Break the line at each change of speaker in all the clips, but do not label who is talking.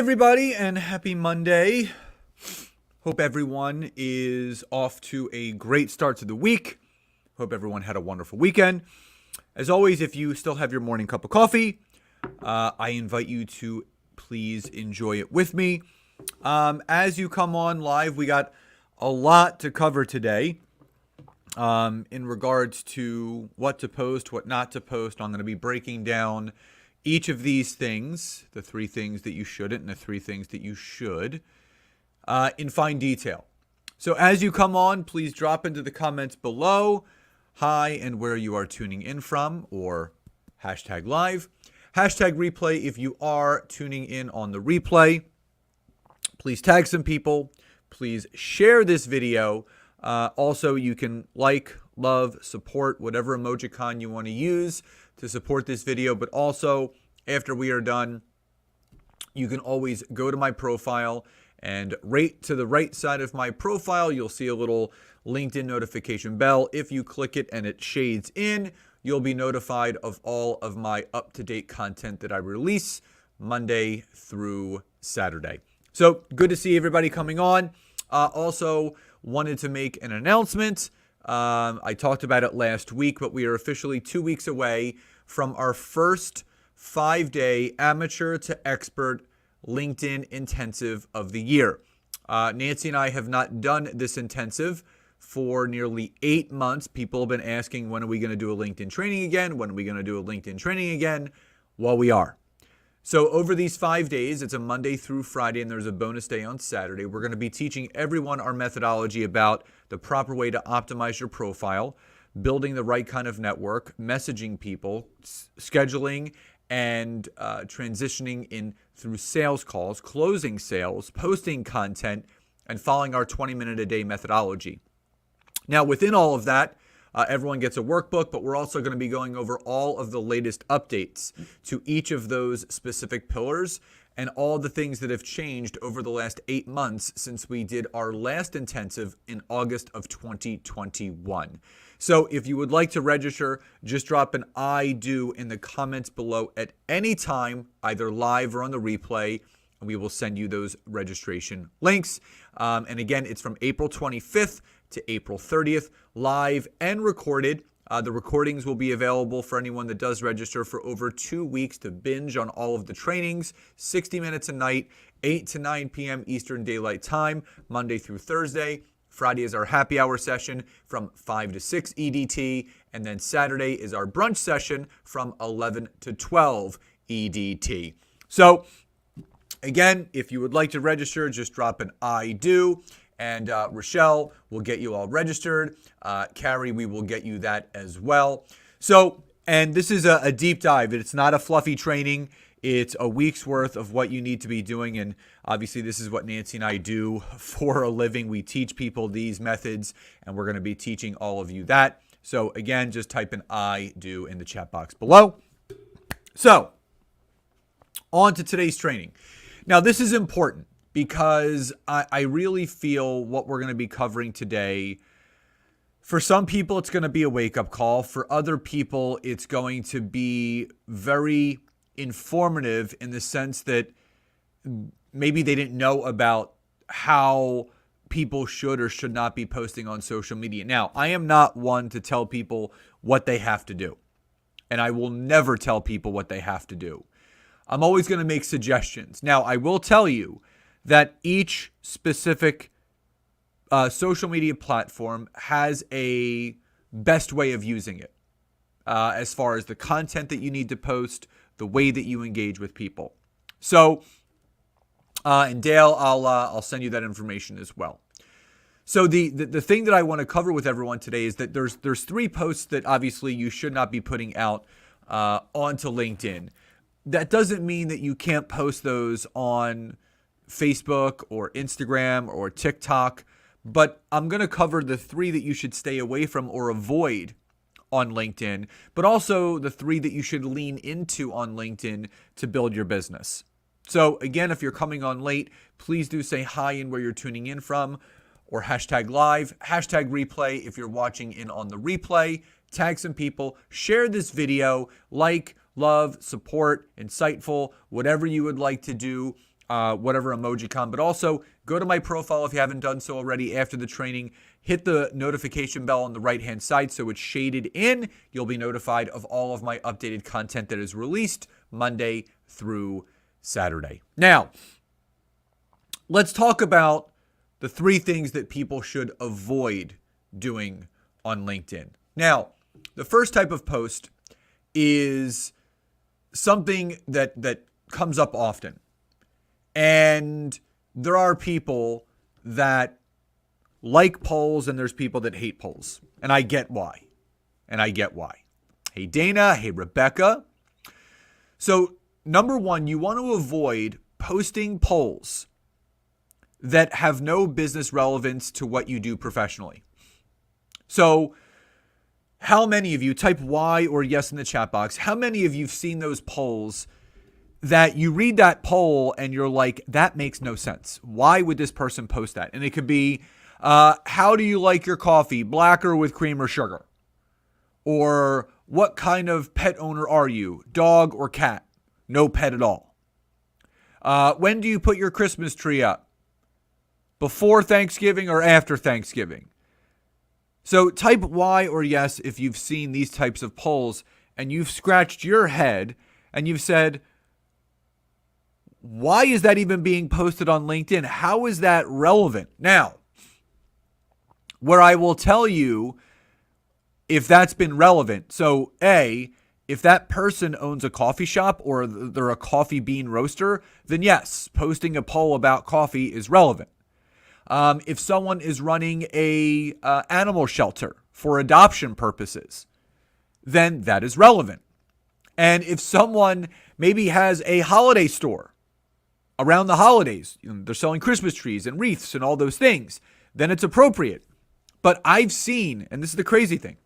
everybody, and happy Monday. Hope everyone is off to a great start to the week. Hope everyone had a wonderful weekend. As always, if you still have your morning cup of coffee, I invite you to please enjoy it with me. As you come on live, we got a lot to cover today in regards to what to post, what not to post. I'm going to be breaking down each of these things, the 3 things that you shouldn't and the 3 things that you should, in fine detail. So as you come on, please drop into the comments below, hi, and where you are tuning in from, or hashtag live. Hashtag replay if you are tuning in on the replay. Please tag some people. Please share this video. Also, you can like, love, support, whatever emojicon you want to use to support this video. But also, after we are done, you can always go to my profile, and right to the right side of my profile, you'll see a little LinkedIn notification bell. If you click it and it shades in, you'll be notified of all of my up-to-date content that I release Monday through Saturday. So good to see everybody coming on. Also wanted to make an announcement. I talked about it last week, but we are officially 2 weeks away from our first 5-day amateur to expert LinkedIn intensive of the year. Nancy and I have not done this intensive for nearly 8 months. People have been asking, when are we going to do a LinkedIn training again? When are we going to do a LinkedIn training again? Well, we are. So over these 5 days, it's a Monday through Friday, and there's a bonus day on Saturday. We're going to be teaching everyone our methodology about the proper way to optimize your profile, building the right kind of network, messaging people, scheduling, and transitioning in through sales calls, closing sales, posting content, and following our 20-minute-a-day methodology. Now, within all of that, everyone gets a workbook, but we're also going to be going over all of the latest updates to each of those specific pillars and all the things that have changed over the last 8 months since we did our last intensive in August of 2021. So if you would like to register, just drop an I do in the comments below at any time, either live or on the replay, and we will send you those registration links. And again, it's from April 25th to April 30th, live and recorded. The recordings will be available for anyone that does register for over 2 weeks to binge on all of the trainings, 60 minutes a night, 8 to 9 p.m. Eastern Daylight Time, Monday through Thursday. Friday is our happy hour session from 5 to 6 EDT, and then Saturday is our brunch session from 11 to 12 EDT. So again, if you would like to register, just drop an I do. And Rochelle will get you all registered. Carrie, we will get you that as well. So, and this is a deep dive. It's not a fluffy training. It's a week's worth of what you need to be doing. And obviously, this is what Nancy and I do for a living. We teach people these methods, and we're going to be teaching all of you that. So again, just type an I do in the chat box below. So, on to today's training. Now, this is important, because I really feel what we're going to be covering today, for some people, it's going to be a wake-up call. For other people, it's going to be very informative in the sense that maybe they didn't know about how people should or should not be posting on social media. Now, I am not one to tell people what they have to do, and I will never tell people what they have to do. I'm always going to make suggestions. Now, I will tell you that each specific social media platform has a best way of using it as far as the content that you need to post, the way that you engage with people. So, and Dale, I'll send you that information as well. So the thing that I want to cover with everyone today is that there's 3 posts that obviously you should not be putting out onto LinkedIn. That doesn't mean that you can't post those on Facebook or Instagram or TikTok, but I'm going to cover the 3 that you should stay away from or avoid on LinkedIn, but also the 3 that you should lean into on LinkedIn to build your business. So again, if you're coming on late, please do say hi and where you're tuning in from, or hashtag live, hashtag replay if you're watching in on the replay. Tag some people, share this video, like, love, support, insightful, whatever you would like to do. whatever emojicon, but also go to my profile if you haven't done so already after the training. Hit the notification bell on the right-hand side so it's shaded in. You'll be notified of all of my updated content that is released Monday through Saturday. Now, let's talk about the 3 things that people should avoid doing on LinkedIn. Now, the first type of post is something that comes up often. And there are people that like polls and there's people that hate polls. And I get why. Hey, Dana. Hey, Rebecca. So, number 1, you want to avoid posting polls that have no business relevance to what you do professionally. So, how many of you, type Y or yes in the chat box, how many of you have seen those polls that you read that poll and you're like, that makes no sense. Why would this person post that? And it could be, how do you like your coffee, black or with cream or sugar? Or what kind of pet owner are you, dog or cat? No pet at all. When do you put your Christmas tree up? Before Thanksgiving or after Thanksgiving? So type Y or yes if you've seen these types of polls and you've scratched your head and you've said, why is that even being posted on LinkedIn? How is that relevant? Now, where I will tell you if that's been relevant. So A, if that person owns a coffee shop or they're a coffee bean roaster, then yes, posting a poll about coffee is relevant. If someone is running a animal shelter for adoption purposes, then that is relevant. And if someone maybe has a holiday store around the holidays, they're selling Christmas trees and wreaths and all those things, then it's appropriate. But I've seen, and this is the crazy thing,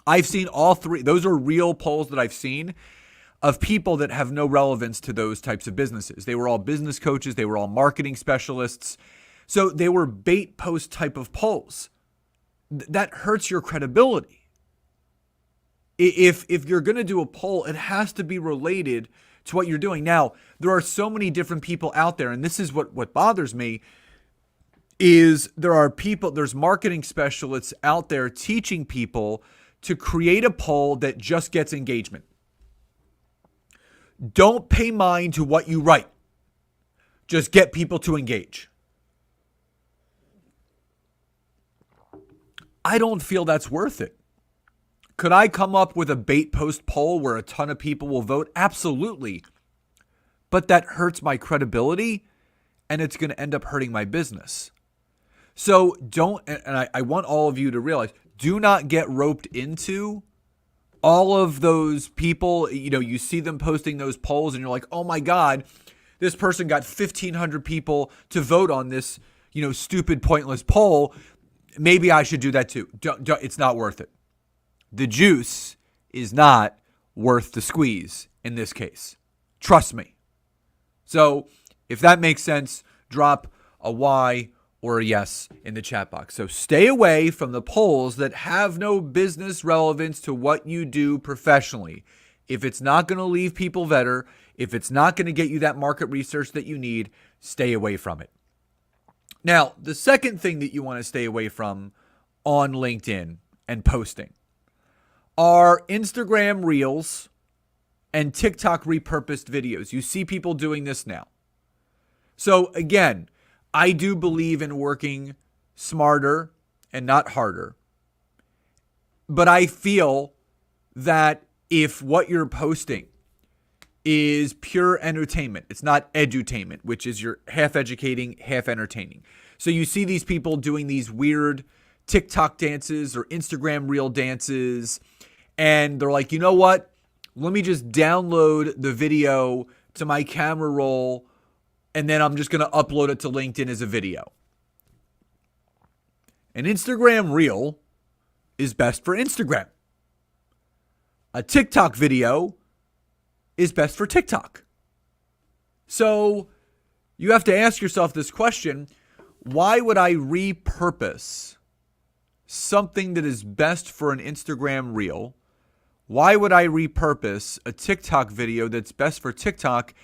I've seen all 3. Those are real polls that I've seen of people that have no relevance to those types of businesses. They were all business coaches. They were all marketing specialists. So they were bait post type of polls. That hurts your credibility. If you're going to do a poll, it has to be related to what you're doing. Now, there are so many different people out there, and this is what bothers me, is there's marketing specialists out there teaching people to create a poll that just gets engagement. Don't pay mind to what you write. Just get people to engage. I don't feel that's worth it. Could I come up with a bait post poll where a ton of people will vote? Absolutely. But that hurts my credibility and it's going to end up hurting my business. So I want all of you to realize, do not get roped into all of those people. You see them posting those polls and you're like, oh my God, this person got 1,500 people to vote on this, stupid, pointless poll. Maybe I should do that too. It's not worth it. The juice is not worth the squeeze in this case. Trust me. So if that makes sense, drop a Y or a yes in the chat box. So stay away from the polls that have no business relevance to what you do professionally. If it's not going to leave people better, if it's not going to get you that market research that you need, stay away from it. Now, the second thing that you want to stay away from on LinkedIn and posting are Instagram Reels and TikTok repurposed videos. You see people doing this now. So again, I do believe in working smarter and not harder. But I feel that if what you're posting is pure entertainment, it's not edutainment, which is you're half educating, half entertaining. So you see these people doing these weird TikTok dances or Instagram Reel dances, and they're like, you know what? Let me just download the video to my camera roll, and then I'm just going to upload it to LinkedIn as a video. An Instagram Reel is best for Instagram. A TikTok video is best for TikTok. So you have to ask yourself this question: why would I repurpose something that is best for an Instagram Reel? Why would I repurpose a TikTok video that's best for TikTok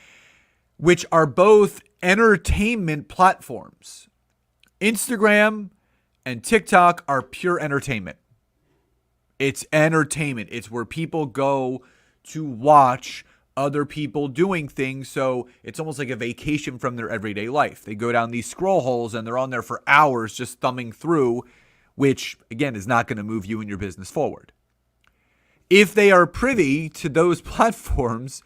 which are both entertainment platforms. Instagram and TikTok are pure entertainment. It's entertainment. It's where people go to watch other people doing things. So it's almost like a vacation from their everyday life. They go down these scroll holes and they're on there for hours just thumbing through, which again is not going to move you and your business forward. If they are privy to those platforms,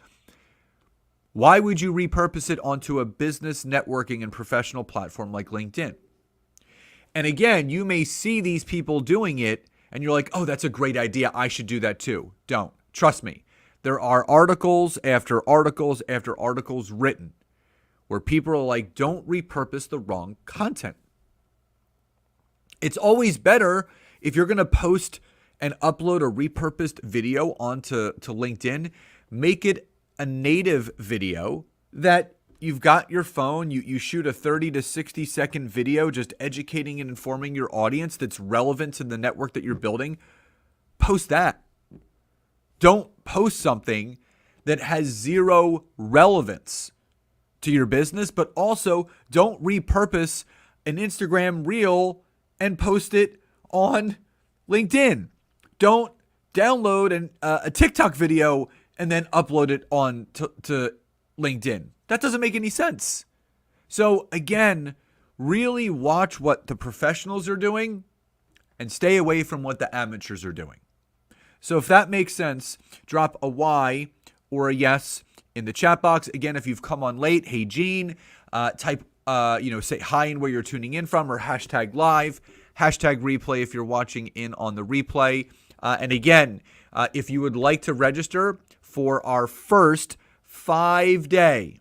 why would you repurpose it onto a business networking and professional platform like LinkedIn? And again, you may see these people doing it and you're like, oh, that's a great idea. I should do that too. Don't. Trust me. There are articles after articles after articles written where people are like, don't repurpose the wrong content. It's always better if you're going to post and upload a repurposed video onto LinkedIn, make it a native video that you've got your phone, you shoot a 30 to 60 second video just educating and informing your audience that's relevant to the network that you're building. Post that. Don't post something that has zero relevance to your business, but also don't repurpose an Instagram reel and post it on LinkedIn. Don't download a TikTok video and then upload it on to LinkedIn. That doesn't make any sense. So again, really watch what the professionals are doing and stay away from what the amateurs are doing. So if that makes sense, drop a Y or a yes in the chat box. Again, if you've come on late, hey Gene, type, say hi and where you're tuning in from, or hashtag live, hashtag replay if you're watching in on the replay. And again, if you would like to register for our first 5-day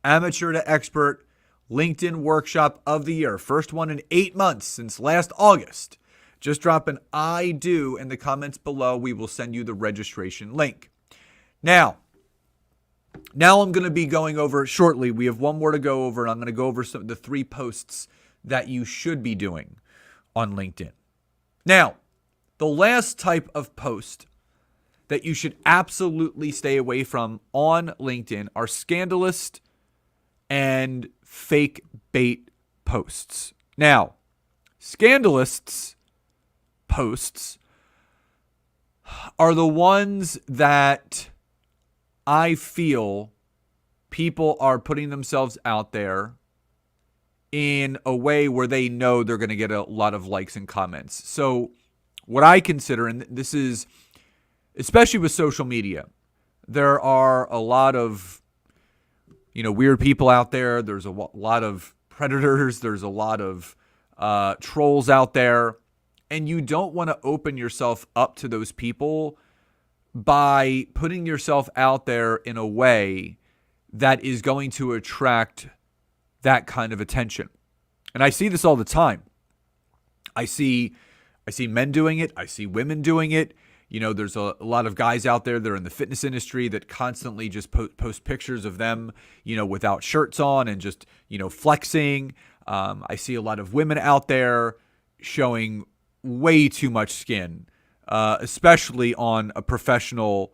amateur to expert LinkedIn workshop of the year. First one in 8 months since last August. Just drop an I do in the comments below. We will send you the registration link. Now I'm going to be going over shortly. We have one more to go over, and I'm going to go over the 3 posts that you should be doing on LinkedIn. Now, the last type of post that you should absolutely stay away from on LinkedIn are scandalous and fake bait posts. Now, scandalous posts are the ones that I feel people are putting themselves out there in a way where they know they're going to get a lot of likes and comments. So what I consider, and this is especially with social media, there are a lot of, weird people out there. There's a lot of predators. There's a lot of trolls out there. And you don't want to open yourself up to those people by putting yourself out there in a way that is going to attract that kind of attention. And I see this all the time. I see men doing it. I see women doing it. There's a lot of guys out there that are in the fitness industry that constantly just post pictures of them, without shirts on and just, flexing. I see a lot of women out there showing way too much skin, especially on a professional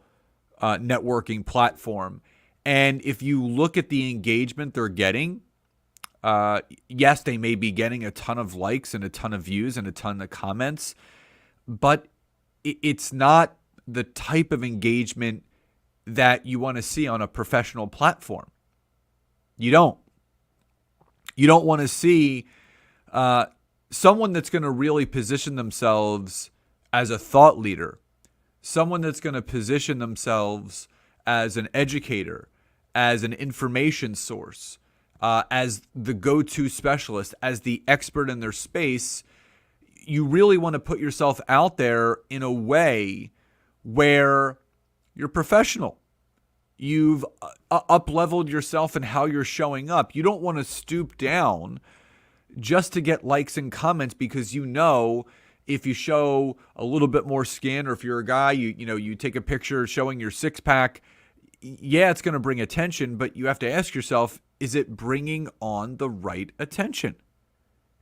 networking platform. And if you look at the engagement they're getting, yes, they may be getting a ton of likes and a ton of views and a ton of comments, but it's not the type of engagement that you want to see on a professional platform. You don't want to see someone that's going to really position themselves as a thought leader, someone that's going to position themselves as an educator, as an information source, as the go-to specialist, as the expert in their space. You really want to put yourself out there in a way where you're professional. You've up-leveled yourself in how you're showing up. You don't want to stoop down just to get likes and comments, because if you show a little bit more skin, or if you're a guy, you take a picture showing your six-pack, yeah, it's going to bring attention, but you have to ask yourself, is it bringing on the right attention?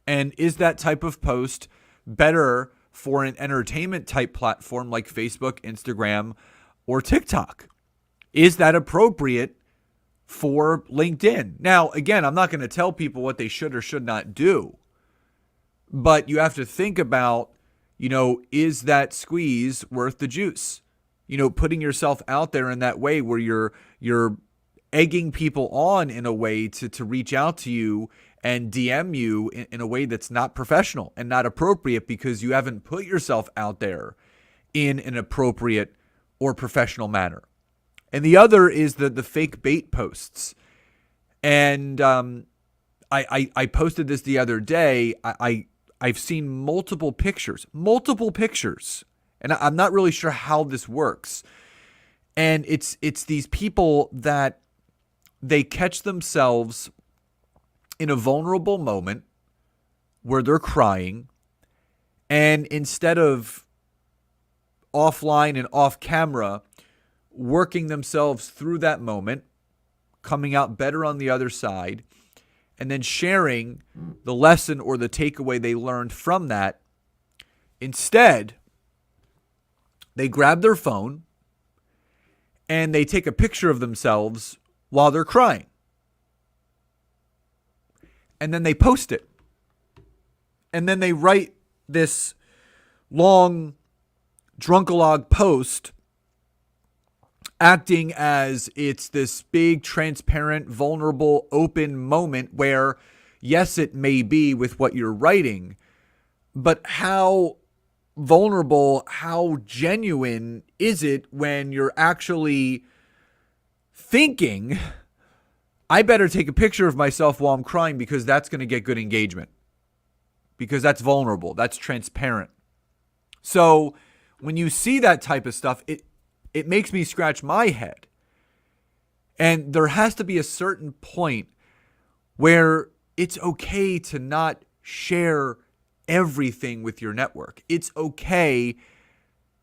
And is that type of post better for an entertainment type platform like Facebook, Instagram, or TikTok? Is that appropriate for LinkedIn? Now, again, I'm not going to tell people what they should or should not do, but you have to think about, is that squeeze worth the juice? Putting yourself out there in that way where you're egging people on in a way to reach out to you and DM you in a way that's not professional and not appropriate because you haven't put yourself out there in an appropriate or professional manner. And the other is the fake bait posts. And I posted this the other day. I've seen multiple pictures, and I'm not really sure how this works. And it's these people that they catch themselves in a vulnerable moment where they're crying, and instead of offline and off camera, working themselves through that moment, coming out better on the other side, and then sharing the lesson or the takeaway they learned from that. Instead, they grab their phone and they take a picture of themselves while they're crying. And then they post it. And then they write this long drunkalog post acting as it's this big, transparent, vulnerable, open moment where, yes, it may be with what you're writing, but how vulnerable, how genuine is it when you're actually thinking, I better take a picture of myself while I'm crying because that's going to get good engagement, because that's vulnerable, that's transparent. So when you see that type of stuff, it makes me scratch my head. And there has to be a certain point where it's okay to not share everything with your network. It's okay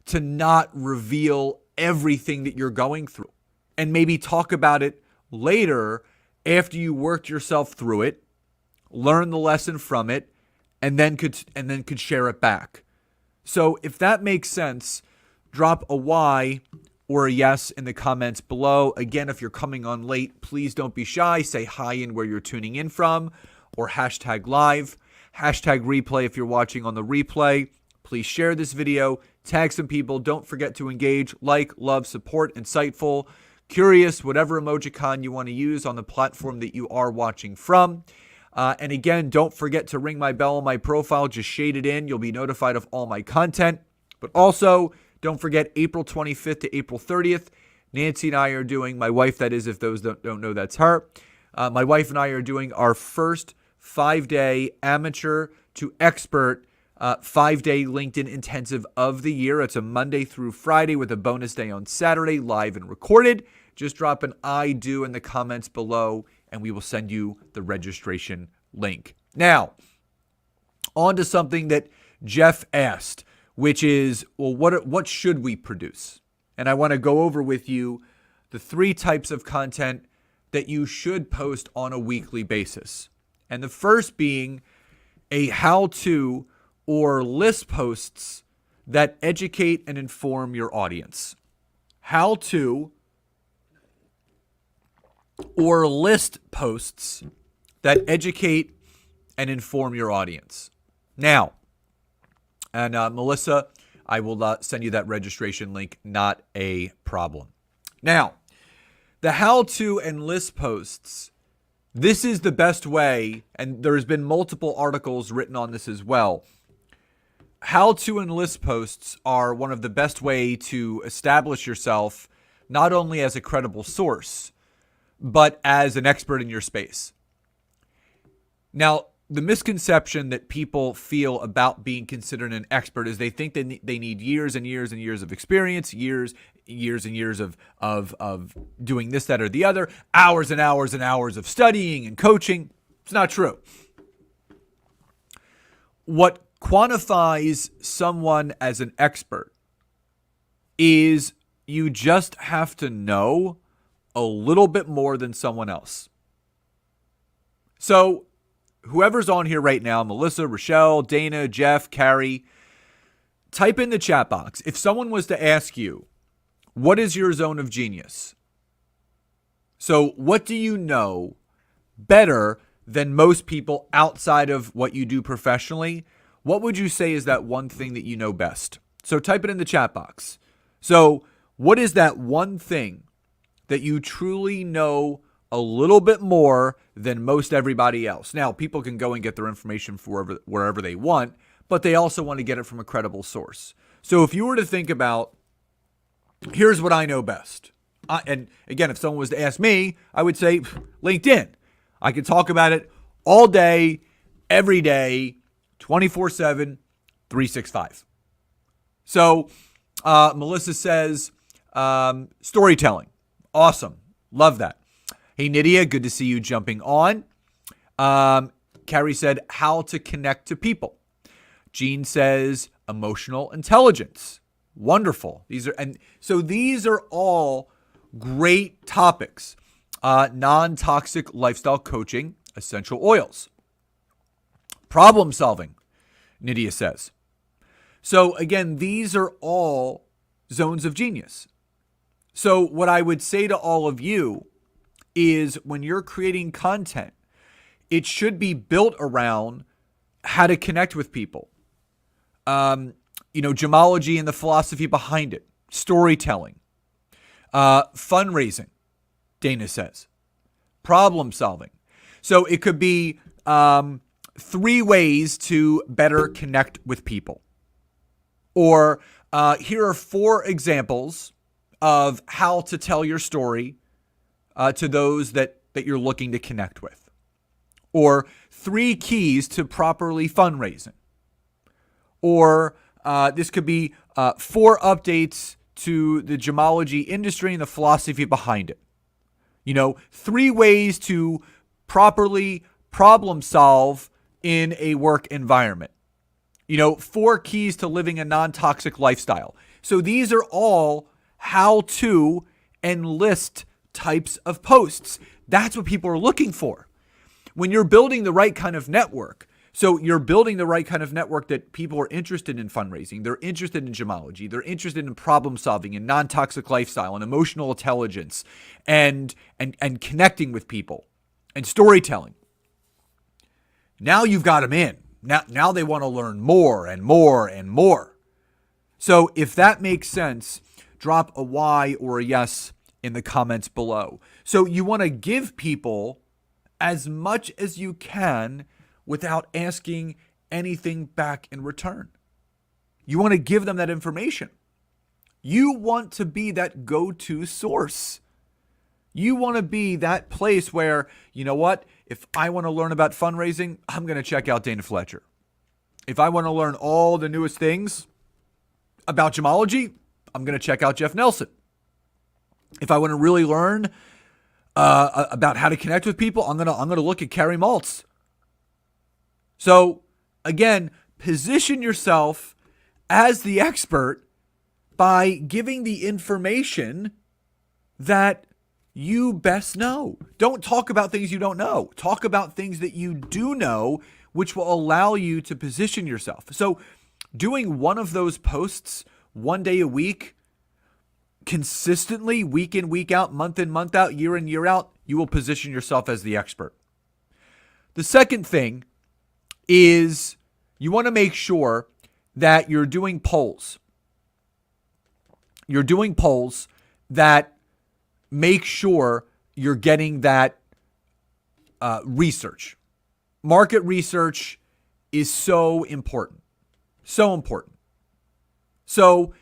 to not reveal everything that you're going through, and maybe talk about it later after you worked yourself through it, learn the lesson from it, and then could share it back. So if that makes sense, drop a Y or a yes in the comments below. Again, if you're coming on late, please don't be shy. Say hi in where you're tuning in from, or hashtag live, hashtag replay if you're watching on the replay. Please share this video, tag some people. Don't forget to engage, like, love, support, insightful, curious, whatever emojicon you want to use on the platform that you are watching from. And again, don't forget to ring my bell on my profile. Just shade it in. You'll be notified of all my content. But also, don't forget April 25th to April 30th. Nancy and I are doing, my wife that is, if those don't know, that's her. My wife and I are doing our first 5-day amateur to expert 5-day LinkedIn intensive of the year. It's a Monday through Friday with a bonus day on Saturday, live and recorded. Just drop an I do in the comments below, and we will send you the registration link. Now, on to something that Jeff asked, which is, well, what should we produce? And I want to go over with you the 3 types of content that you should post on a weekly basis. And the first being a how-to or list posts that educate and inform your audience. How-to or list posts that educate and inform your audience. Now, and Melissa, I will send you that registration link, not a problem. Now, the how-to and list posts, this is the best way, and there's been multiple articles written on this as well. How-to and list posts are one of the best way to establish yourself not only as a credible source, but as an expert in your space. Now, the misconception that people feel about being considered an expert is they think that they need years and years and years of experience, years and years of doing this, that, or the other, hours and hours and hours of studying and coaching. It's not true. What quantifies someone as an expert is you just have to know a little bit more than someone else. So whoever's on here right now, Melissa, Rochelle, Dana, Jeff, Carrie, type in the chat box. If someone was to ask you, what is your zone of genius? So what do you know better than most people outside of what you do professionally? What would you say is that one thing that you know best? So type it in the chat box. So what is that one thing that you truly know a little bit more than most everybody else? Now, people can go and get their information from wherever they want, but they also want to get it from a credible source. So if you were to think about, here's what I know best. And again, if someone was to ask me, I would say LinkedIn. I could talk about it all day, every day, 24/7, 365. So Melissa says, storytelling. Awesome. Love that. Hey, Nydia, good to see you jumping on. Carrie said, how to connect to people. Jean says, emotional intelligence. Wonderful. These are all great topics. Non-toxic lifestyle coaching, essential oils. Problem solving, Nydia says. So again, these are all zones of genius. So what I would say to all of you is when you're creating content, it should be built around how to connect with people. Gemology and the philosophy behind it, storytelling, fundraising, Dana says, problem solving. So it could be 3 ways to better connect with people. Or here are 4 examples of how to tell your story to those that you're looking to connect with. Or 3 keys to properly fundraising. Or this could be 4 updates to the gemology industry and the philosophy behind it. 3 ways to properly problem solve in a work environment. 4 keys to living a non-toxic lifestyle. So these are all how to enlist types of posts. That's what people are looking for. When you're building the right kind of network, so you're building the right kind of network that people are interested in fundraising, they're interested in gemology, they're interested in problem solving and non-toxic lifestyle and emotional intelligence and connecting with people and storytelling. Now you've got them in. Now they want to learn more and more and more. So if that makes sense, drop a Y or a yes in the comments below. So you want to give people as much as you can without asking anything back in return. You want to give them that information. You want to be that go-to source. You want to be that place where, you know what? If I want to learn about fundraising, I'm going to check out Dana Fletcher. If I want to learn all the newest things about gemology, I'm going to check out Jeff Nelson. If I want to really learn about how to connect with people, I'm going to look at Carrie Maltz. So again, position yourself as the expert by giving the information that you best know. Don't talk about things you don't know. Talk about things that you do know, which will allow you to position yourself. So doing one of those posts one day a week, consistently, week in, week out, month in, month out, year in, year out, you will position yourself as the expert. The second thing is you want to make sure that you're doing polls. You're doing polls that make sure you're getting that research. Market research is so important. So important. So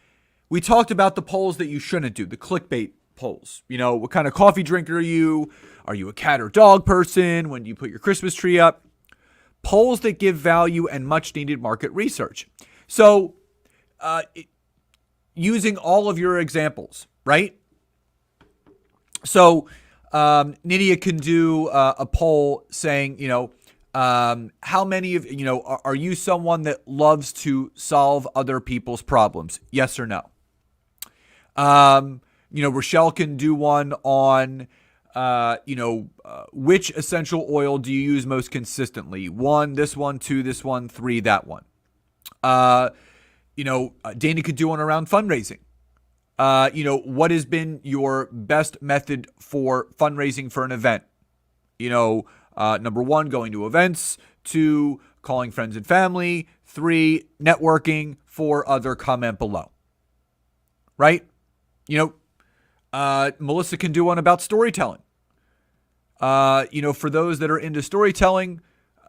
we talked about the polls that you shouldn't do, the clickbait polls. What kind of coffee drinker are you? Are you a cat or dog person? When do you put your Christmas tree up? Polls that give value and much needed market research. So using all of your examples, right? So Nydia can do a poll saying, how many of, are you someone that loves to solve other people's problems? Yes or no? Rochelle can do one on, which essential oil do you use most consistently? 1, this one, 2, this one, 3, that one. Dana could do one around fundraising. What has been your best method for fundraising for an event? Number one, going to events. 2, calling friends and family. 3, networking. 4, other, comment below. Right? Melissa can do one about storytelling. For those that are into storytelling,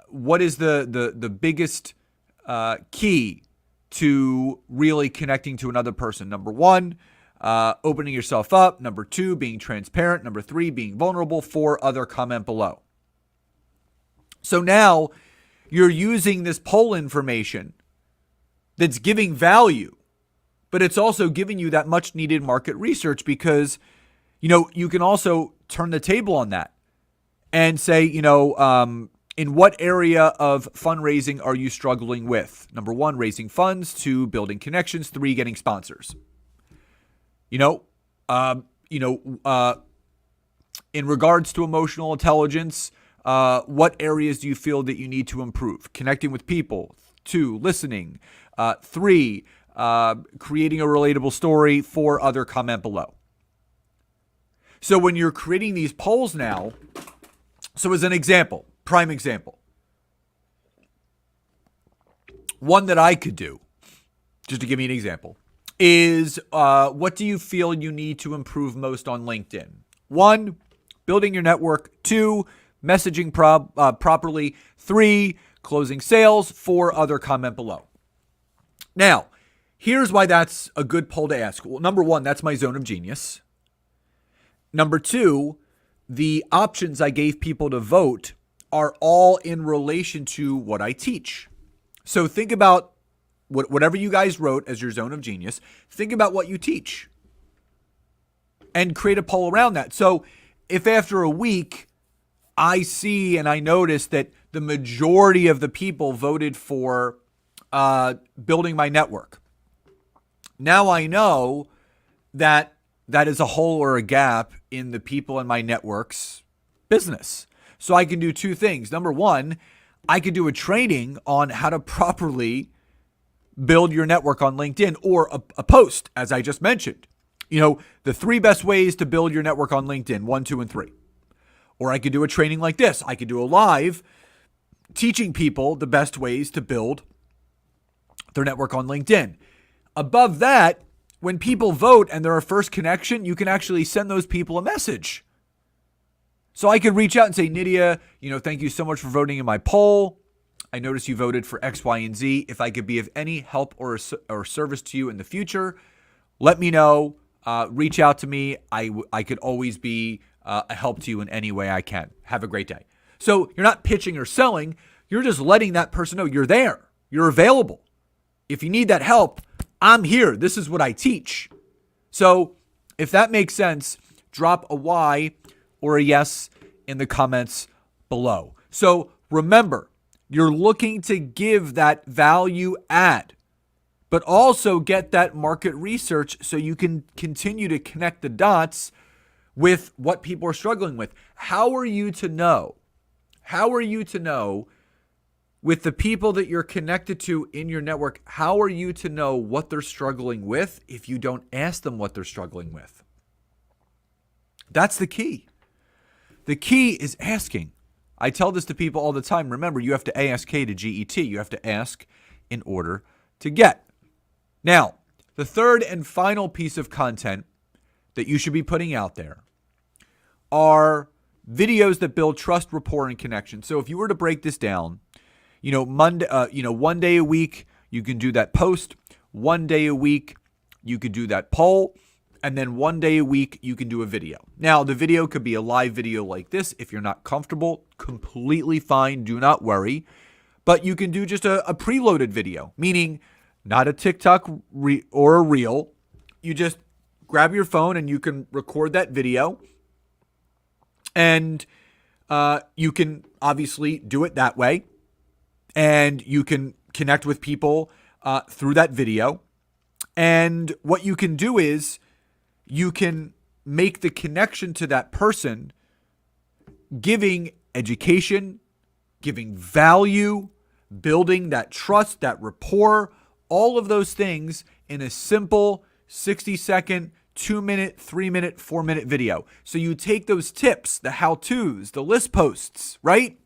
what is the biggest key to really connecting to another person? Number 1, opening yourself up. Number 2, being transparent. Number 3, being vulnerable. 4, other, comment below. So now you're using this poll information that's giving value, but it's also giving you that much needed market research because, you can also turn the table on that and say, in what area of fundraising are you struggling with? Number 1, raising funds. 2, building connections. 3, getting sponsors. In regards to emotional intelligence, what areas do you feel that you need to improve? Connecting with people. 2, listening. 3, creating a relatable story. 4, other, comment below. So when you're creating these polls now, so as an example, prime example, one that I could do, just to give you an example, is what do you feel you need to improve most on LinkedIn? 1, building your network. 2, messaging properly. 3, closing sales. 4, other, comment below. Now, here's why that's a good poll to ask. Well, number 1, that's my zone of genius. Number 2, the options I gave people to vote are all in relation to what I teach. So think about whatever you guys wrote as your zone of genius. Think about what you teach and create a poll around that. So if after a week I see and I notice that the majority of the people voted for building my network, now I know that is a hole or a gap in the people in my network's business. So I can do 2 things. Number 1, I could do a training on how to properly build your network on LinkedIn, or a post, as I just mentioned. The 3 best ways to build your network on LinkedIn, 1, 2, and 3. Or I could do a training like this. I could do a live teaching people the best ways to build their network on LinkedIn. Above that, when people vote and they're a first connection, you can actually send those people a message. So I could reach out and say, Nydia, thank you so much for voting in my poll. I noticed you voted for X, Y, and Z. If I could be of any help or service to you in the future, let me know. Reach out to me. I could always be a help to you in any way I can. Have a great day. So you're not pitching or selling. You're just letting that person know you're there. You're available. If you need that help, I'm here. This is what I teach. So if that makes sense, drop a Y or a yes in the comments below. So remember, you're looking to give that value add, but also get that market research so you can continue to connect the dots with what people are struggling with. How are you to know? With the people that you're connected to in your network, how are you to know what they're struggling with if you don't ask them what they're struggling with? That's the key. The key is asking. I tell this to people all the time. Remember, you have to ASK to GET. You have to ask in order to get. Now, the third and final piece of content that you should be putting out there are videos that build trust, rapport, and connection. So if you were to break this down, Monday, 1 day a week, you can do that post. 1 day a week, you could do that poll. And then 1 day a week, you can do a video. Now, the video could be a live video like this. If you're not comfortable, completely fine. Do not worry. But you can do just a preloaded video, meaning not a TikTok or a reel. You just grab your phone and you can record that video. And you can obviously do it that way. And you can connect with people through that video. And what you can do is you can make the connection to that person, giving education, giving value, building that trust, that rapport, all of those things in a simple 60-second, 2-minute, 3-minute, 4-minute video. So you take those tips, the how-tos, the list posts, right?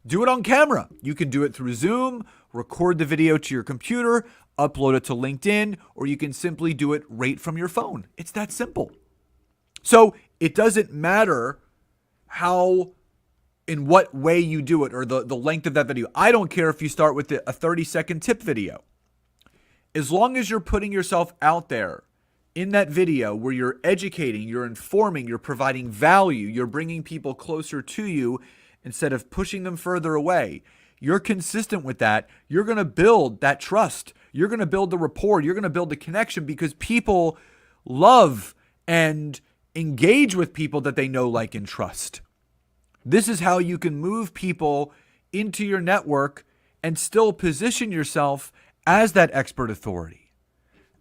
Do it on camera. You can do it through Zoom, record the video to your computer, upload it to LinkedIn, or you can simply do it right from your phone. It's that simple. So it doesn't matter in what way you do it or the length of that video. I don't care if you start with a 30-second tip video. As long as you're putting yourself out there in that video where you're educating, you're informing, you're providing value, you're bringing people closer to you instead of pushing them further away, you're consistent with that, you're going to build that trust. You're going to build the rapport. You're going to build the connection because people love and engage with people that they know, like, and trust. This is how you can move people into your network and still position yourself as that expert authority,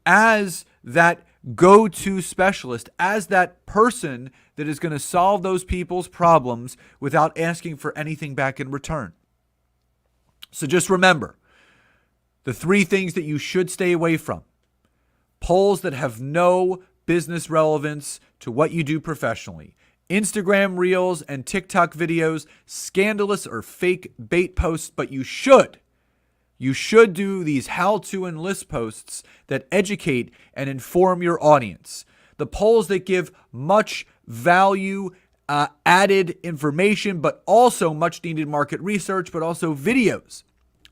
as that go-to specialist, as that person that is going to solve those people's problems without asking for anything back in return. So just remember the 3 things that you should stay away from. Polls that have no business relevance to what you do professionally. Instagram Reels and TikTok videos, scandalous or fake bait posts, but you should do these how-to and list posts that educate and inform your audience. The polls that give much value, added information, but also much needed market research, but also videos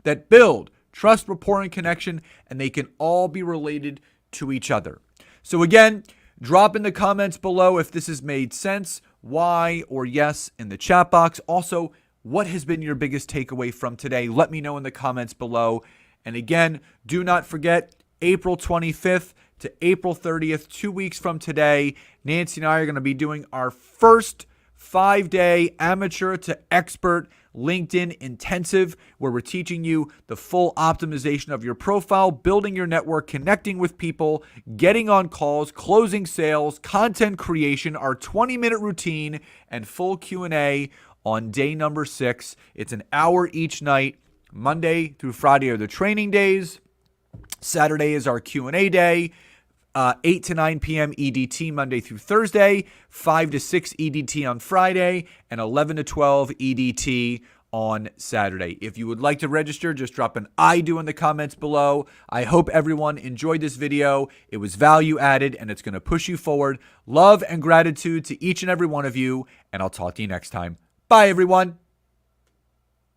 that build trust, rapport, and connection, and they can all be related to each other. So again, drop in the comments below if this has made sense, why or yes in the chat box. Also, what has been your biggest takeaway from today? Let me know in the comments below. And again, do not forget, April 25th to April 30th, 2 weeks from today, Nancy and I are going to be doing our first 5-day amateur to expert LinkedIn intensive, where we're teaching you the full optimization of your profile, building your network, connecting with people, getting on calls, closing sales, content creation, our 20-minute routine, and full Q&A on day number 6. It's an hour each night. Monday through Friday are the training days. Saturday is our Q&A day. 8 to 9 p.m. EDT Monday through Thursday, 5 to 6 EDT on Friday, and 11 to 12 EDT on Saturday. If you would like to register, just drop an I do in the comments below. I hope everyone enjoyed this video. It was value added, and it's going to push you forward. Love and gratitude to each and every one of you, and I'll talk to you next time. Bye, everyone.